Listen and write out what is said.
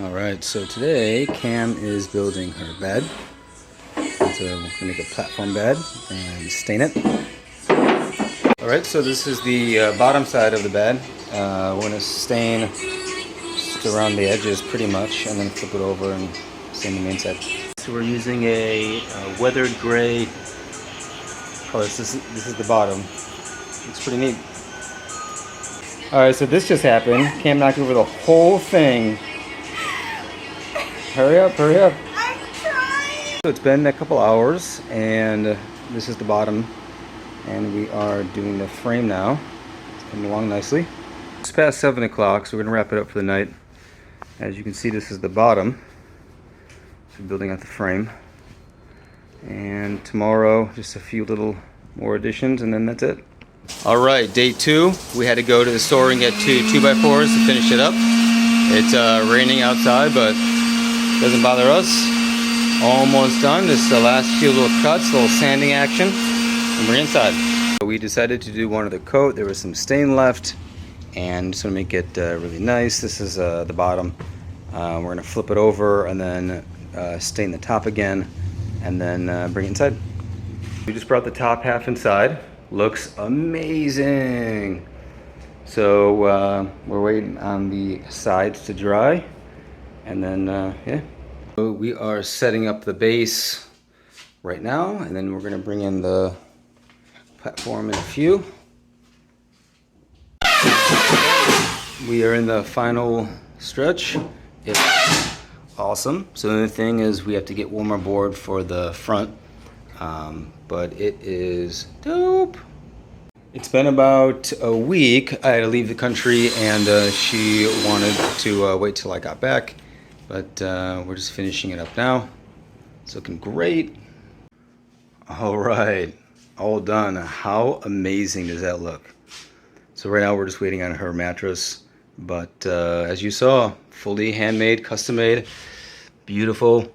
Alright, so today Cam is building her bed. So we're going to make a platform bed and stain it. Alright, so this is the bottom side of the bed. We're going to stain just around the edges pretty much, and then flip it over and stain the main side. So we're using a weathered gray color. This is the bottom. It's pretty neat. Alright, so this just happened. Cam knocked over the whole thing. Hurry up, hurry up. I'm trying. So it's been a couple hours, and this is the bottom, and we are doing the frame now. It's coming along nicely. It's past 7 o'clock, so we're going to wrap it up for the night. As you can see, this is the bottom. So we're building out the frame. And tomorrow, just a few little more additions, and then that's it. Alright, day 2. We had to go to the store and get 2 2x4s to finish it up. It's raining outside, but doesn't bother us. Almost done. This is the last few little cuts, little sanding action, and we're inside. We decided to do one other coat. There was some stain left, and just want to make it really nice. This is the bottom. We're going to flip it over and then stain the top again, and then bring it inside. We just brought the top half inside. Looks amazing. So we're waiting on the sides to dry. And then, yeah. So we are setting up the base right now, and then we're going to bring in the platform in a few. We are in the final stretch. It's awesome. So the only thing is we have to get one more board for the front, but it is dope. It's been about a week. I had to leave the country, and she wanted to wait till I got back. But we're just finishing it up now. It's looking great. All right, all done. How amazing does that look? So right now we're just waiting on her mattress. But as you saw, fully handmade, custom made, beautiful.